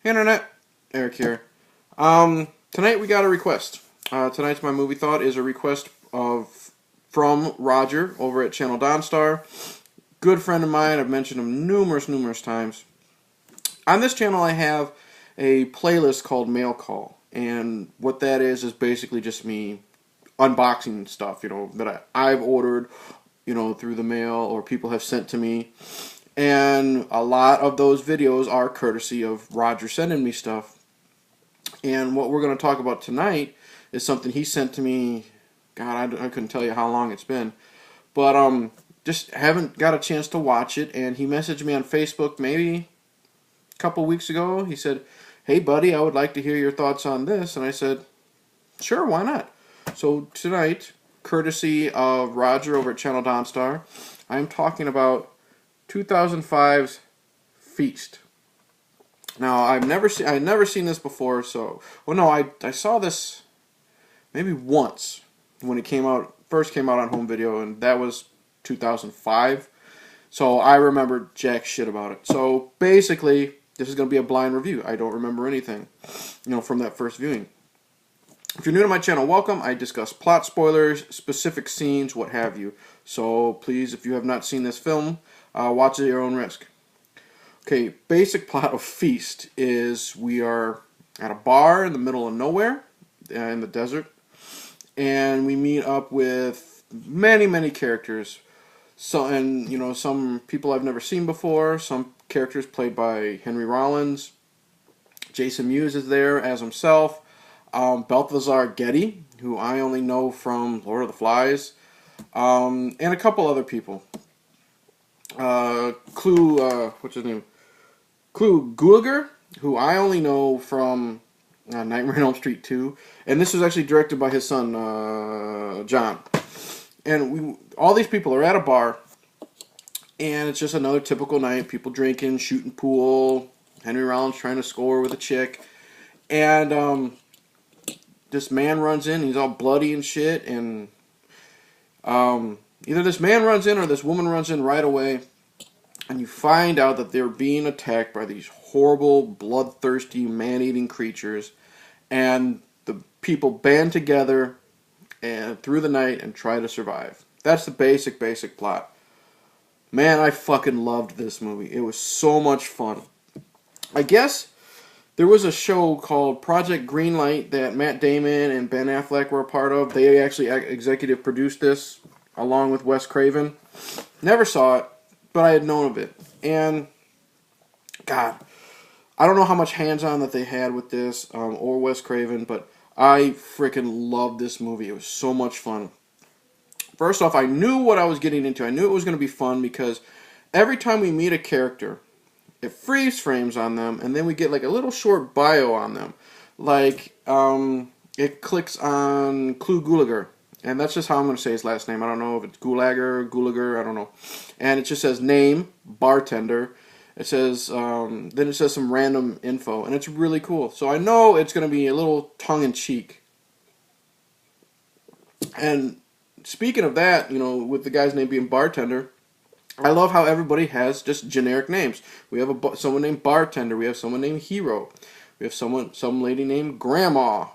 Hey Internet, Eric here. Tonight we got a request. Tonight's my movie thought is a request from Roger over at Channel Dawnstar. Good friend of mine. I've mentioned him numerous times. On this channel, I have a playlist called Mail Call, and what that is basically just me unboxing stuff, that I've ordered, through the mail or people have sent to me. And a lot of those videos are courtesy of Roger sending me stuff. And what we're going to talk about tonight is something he sent to me. God, I couldn't tell you how long it's been. But just haven't got a chance to watch it. And he messaged me on Facebook maybe a couple weeks ago. He said, "Hey buddy, I would like to hear your thoughts on this." And I said, "Sure, why not?" So tonight, courtesy of Roger over at Channel Dawnstar, I'm talking about 2005's Feast. Now I'd never seen this before, I saw this maybe once when it first came out on home video, and that was 2005. So I remember jack shit about it. So basically, this is going to be a blind review. I don't remember anything, from that first viewing. If you're new to my channel, welcome. I discuss plot spoilers, specific scenes, what have you. So please, if you have not seen this film, watch it at your own risk. Okay, basic plot of Feast is we are at a bar in the middle of nowhere, in the desert, and we meet up with many characters. Some people I've never seen before, some characters played by Henry Rollins. Jason Mewes is there as himself. Balthazar Getty, who I only know from Lord of the Flies, and a couple other people. What's his name? Gulager, who I only know from Nightmare on Elm Street 2, and this was actually directed by his son, John. And all these people are at a bar, and it's just another typical night. People drinking, shooting pool. Henry Rollins trying to score with a chick, and this man runs in. He's all bloody and shit, and either this man runs in or this woman runs in right away. And you find out that they're being attacked by these horrible, bloodthirsty, man-eating creatures. And the people band together and through the night and try to survive. That's the basic plot. Man, I fucking loved this movie. It was so much fun. I guess there was a show called Project Greenlight that Matt Damon and Ben Affleck were a part of. They actually executive produced this along with Wes Craven. Never saw it, but I had known of it. And, God, I don't know how much hands-on that they had with this, or Wes Craven, but I freaking loved this movie. It was so much fun. First off, I knew what I was getting into. I knew it was going to be fun because every time we meet a character, it freeze frames on them, and then we get like a little short bio on them. Like, it clicks on Gulager. And that's just how I'm going to say his last name. I don't know if it's Gulager, I don't know. And it just says name, bartender. It says, then it says some random info. And it's really cool. So I know it's going to be a little tongue-in-cheek. And speaking of that, with the guy's name being bartender, I love how everybody has just generic names. We have someone named Bartender. We have someone named Hero. We have some lady named Grandma.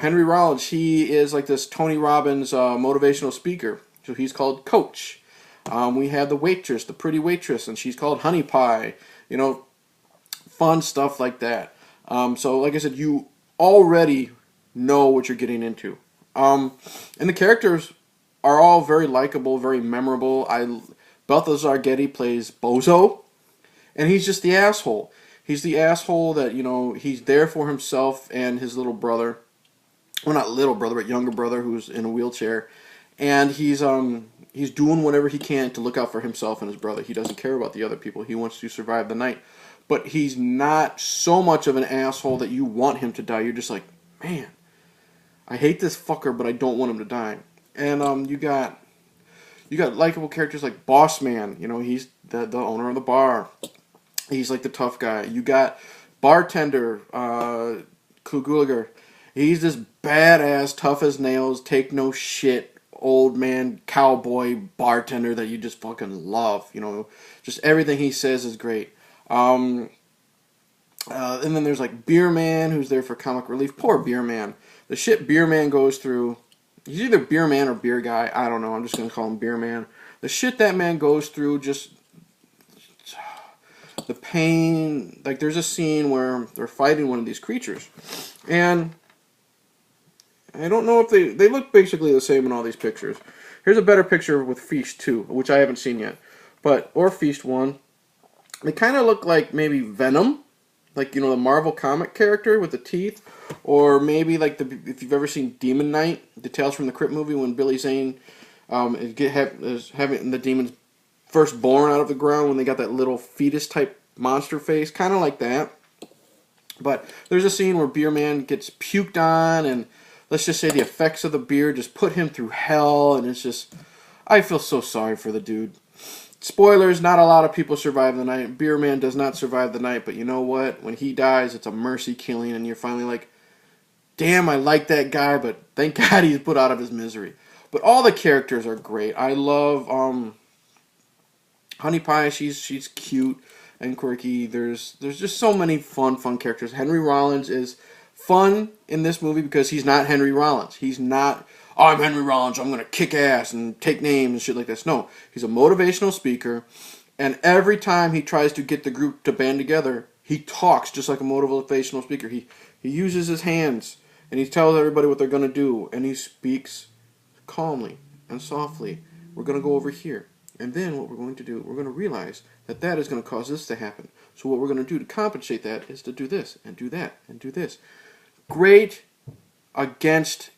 Henry Rollins, he is like this Tony Robbins motivational speaker. So he's called Coach. We have the waitress, the pretty waitress, and she's called Honey Pie. Fun stuff like that. So like I said, you already know what you're getting into. And the characters are all very likable, very memorable. Balthazar Getty plays Bozo, and he's just the asshole. He's the asshole that, he's there for himself and his little brother. Well, not little brother, but younger brother who's in a wheelchair. And he's doing whatever he can to look out for himself and his brother. He doesn't care about the other people. He wants to survive the night. But he's not so much of an asshole that you want him to die. You're just like, man, I hate this fucker, but I don't want him to die. And you got likable characters like Boss Man. He's the owner of the bar. He's like the tough guy. You got Bartender, Gulager. He's this badass, tough as nails, take no shit, old man, cowboy bartender that you just fucking love. Just everything he says is great. And then there's like Beer Man, who's there for comic relief. Poor Beer Man. The shit Beer Man goes through. He's either Beer Man or Beer Guy. I don't know. I'm just gonna call him Beer Man. The shit that man goes through, just the pain. Like there's a scene where they're fighting one of these creatures, and I don't know if they look basically the same in all these pictures. Here's a better picture with Feast 2, which I haven't seen yet, or Feast 1. They kind of look like maybe Venom, like the Marvel comic character with the teeth, or maybe like if you've ever seen Demon Knight, the Tales from the Crypt movie, when Billy Zane is having the demons first born out of the ground, when they got that little fetus type monster face, kind of like that. But there's a scene where Beer Man gets puked on, and let's just say the effects of the beer just put him through hell, and it's just, I feel so sorry for the dude. Spoilers, not a lot of people survive the night. Beer Man does not survive the night, but you know what? When he dies, it's a mercy killing, and you're finally like, damn, I like that guy, but thank God he's put out of his misery. But all the characters are great. I love Honey Pie. She's cute and quirky. There's just so many fun characters. Henry Rollins is fun in this movie because he's not Henry Rollins. He's not, oh, I'm Henry Rollins, I'm going to kick ass and take names and shit like this. No, he's a motivational speaker, and every time he tries to get the group to band together, he talks just like a motivational speaker. He uses his hands, and he tells everybody what they're going to do, and he speaks calmly and softly. We're going to go over here, and then what we're going to do, we're going to realize that is going to cause this to happen. So what we're going to do to compensate that is to do this, and do that, and do this. Great against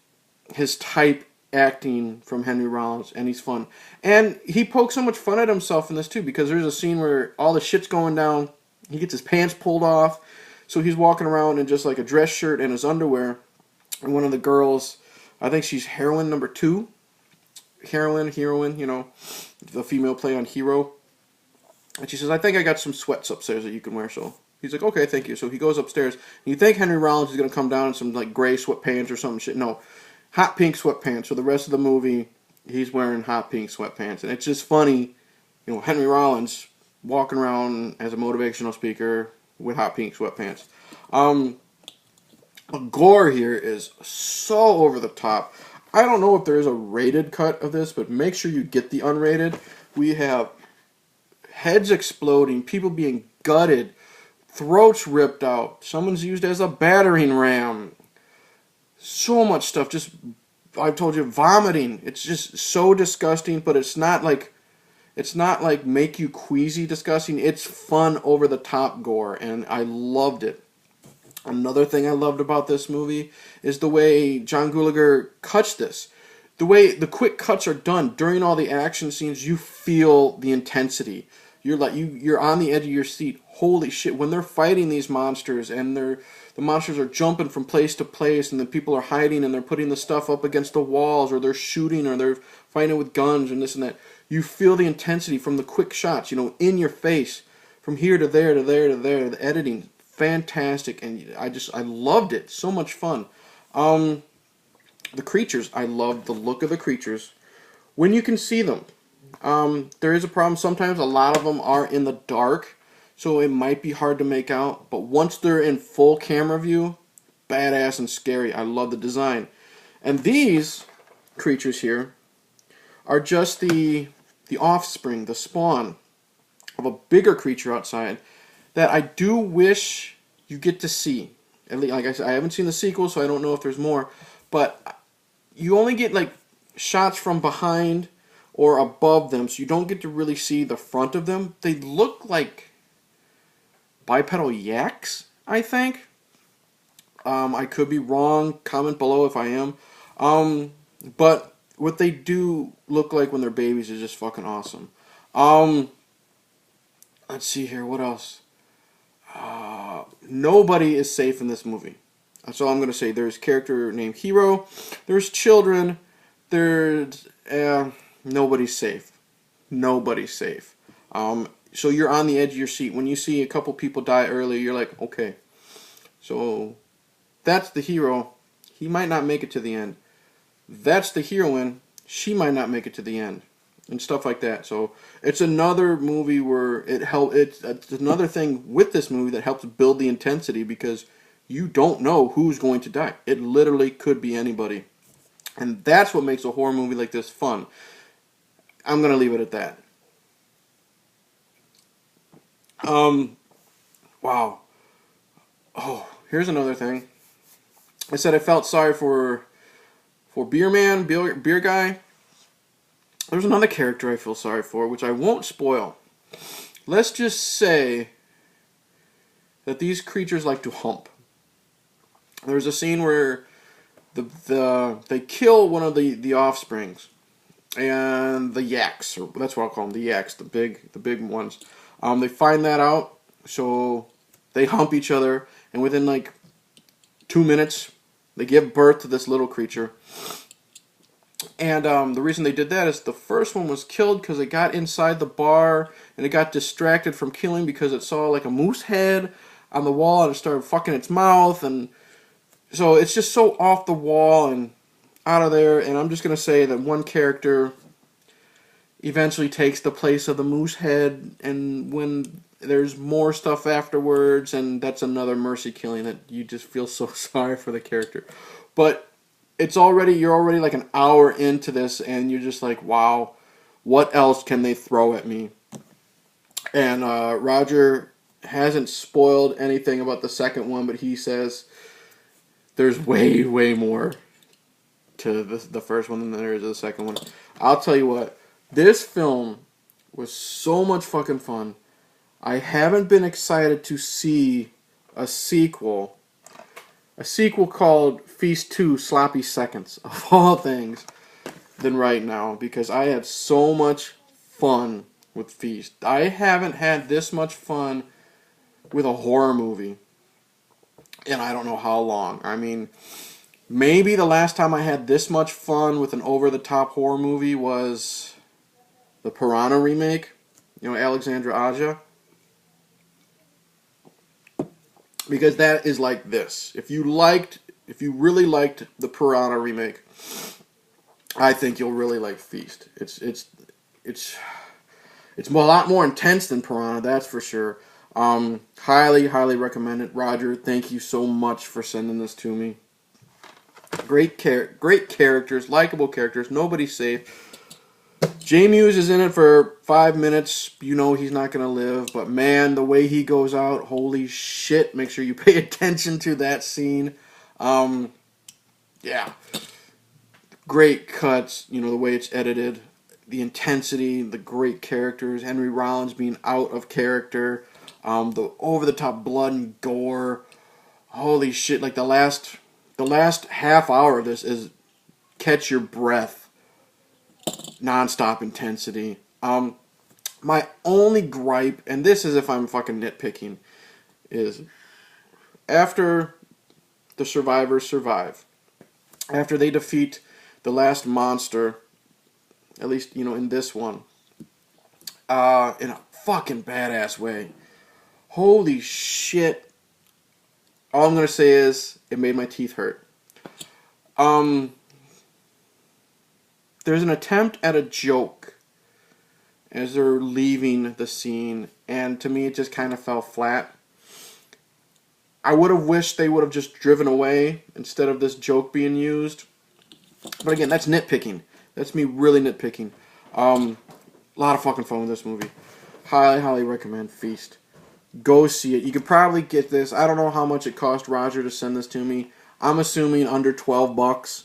his type acting from Henry Rollins, and he's fun. And he pokes so much fun at himself in this too, because there's a scene where all the shit's going down, he gets his pants pulled off, so he's walking around in just like a dress shirt and his underwear, and one of the girls, I think she's heroine number 2, heroine, the female play on hero, and she says, I think I got some sweats upstairs that you can wear, so he's like, okay, thank you. So he goes upstairs, and you think Henry Rollins is going to come down in some like gray sweatpants or some shit. No, hot pink sweatpants. For the rest of the movie, he's wearing hot pink sweatpants. And it's just funny, Henry Rollins walking around as a motivational speaker with hot pink sweatpants. Gore here is so over the top. I don't know if there is a rated cut of this, but make sure you get the unrated. We have heads exploding, people being gutted, throats ripped out, someone's used as a battering ram. So much stuff, just, I've told you, vomiting. It's just so disgusting, but it's not like make you queasy disgusting. It's fun, over the top gore, and I loved it. Another thing I loved about this movie is the way John Gulager cuts this. The way the quick cuts are done during all the action scenes, you feel the intensity. You're on the edge of your seat. Holy shit, when they're fighting these monsters and the monsters are jumping from place to place, and the people are hiding and they're putting the stuff up against the walls, or they're shooting, or they're fighting with guns and this and that. You feel the intensity from the quick shots, in your face, from here to there to there to there. The editing, fantastic, and I loved it. So much fun. The creatures, I love the look of the creatures when you can see them. There is a problem. Sometimes a lot of them are in the dark, so it might be hard to make out. But once they're in full camera view, badass and scary. I love the design. And these creatures here are just the offspring, the spawn of a bigger creature outside that I do wish you get to see. At least, like I said, I haven't seen the sequel, so I don't know if there's more. But you only get like shots from behind or above them, so you don't get to really see the front of them. They look like bipedal yaks, I think. I could be wrong. Comment below if I am. But what they do look like when they're babies is just fucking awesome. Let's see here. What else? Nobody is safe in this movie. That's all I'm going to say. There's a character named Hero. There's children. There's... nobody's safe. Nobody's safe. So you're on the edge of your seat. When you see a couple people die early, you're like, okay. So that's the hero. He might not make it to the end. That's the heroine. She might not make it to the end. and stuff like that. So it's another movie where it's another thing with this movie that helps build the intensity, because you don't know who's going to die. It literally could be anybody. And that's what makes a horror movie like this fun. I'm going to leave it at that. Wow. Oh, here's another thing. I said I felt sorry for beer guy. There's another character I feel sorry for, which I won't spoil. Let's just say that these creatures like to hump. There's a scene where they kill one of the offsprings, and the yaks, or that's what I'll call them, the yaks, the big ones. They find that out, so they hump each other, and within like 2 minutes, they give birth to this little creature. And the reason they did that is the first one was killed because it got inside the bar, and it got distracted from killing because it saw like a moose head on the wall, and it started fucking its mouth, and so it's just so off the wall and out of there. And I'm just going to say that one character eventually takes the place of the moose head, and when there's more stuff afterwards, and that's another mercy killing that you just feel so sorry for the character. But you're already like an hour into this, and you're just like, wow, what else can they throw at me? And Roger hasn't spoiled anything about the second one, but he says there's way, way more to the first one than there is to the second one. I'll tell you what, this film was so much fucking fun. I haven't been excited to see a sequel called Feast 2 Sloppy Seconds, of all things, than right now, because I had so much fun with Feast. I haven't had this much fun with a horror movie in I don't know how long. I mean, maybe the last time I had this much fun with an over-the-top horror movie was the Piranha remake, Alexandra Aja. Because that is like this. If you really liked the Piranha remake, I think you'll really like Feast. It's a lot more intense than Piranha, that's for sure. Highly, highly recommend it. Roger, thank you so much for sending this to me. Great characters, likable characters. Nobody's safe. J Muse is in it for 5 minutes. You know he's not going to live. But man, the way he goes out, holy shit. Make sure you pay attention to that scene. Yeah. Great cuts. The way it's edited. The intensity. The great characters. Henry Rollins being out of character. The over-the-top blood and gore. Holy shit. Like the last half hour of this is catch your breath. Non-stop intensity. My only gripe, and this is if I'm fucking nitpicking, is after the survivors survive, after they defeat the last monster, at least, in this one, in a fucking badass way. Holy shit. All I'm going to say is, it made my teeth hurt. There's an attempt at a joke as they're leaving the scene, and to me it just kind of fell flat. I would have wished they would have just driven away instead of this joke being used. But again, that's nitpicking. That's me really nitpicking. A lot of fucking fun with this movie. Highly, highly recommend Feast. Go see it. You could probably get this. I don't know how much it cost Roger to send this to me. I'm assuming under $12.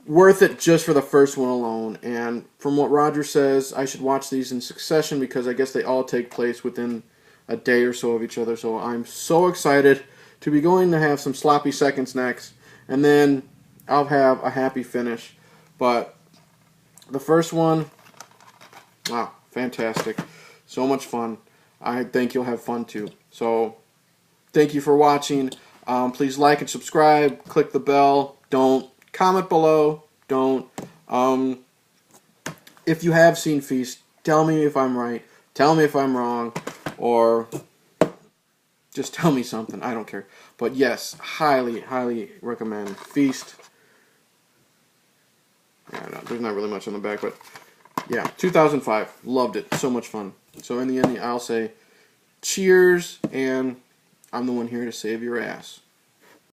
Worth it just for the first one alone. And from what Roger says, I should watch these in succession because I guess they all take place within a day or so of each other. So I'm so excited to be going to have some sloppy seconds next. And then I'll have a happy finish. But the first one, wow, fantastic. So much fun. I think you'll have fun too. So thank you for watching. Please like and subscribe. Click the bell. Don't. Comment below. Don't. If you have seen Feast, tell me if I'm right. Tell me if I'm wrong. Or just tell me something. I don't care. But yes, highly, highly recommend Feast. Yeah, no, there's not really much on the back, but yeah, 2005. Loved it. So much fun. So in the end, I'll say cheers, and I'm the one here to save your ass.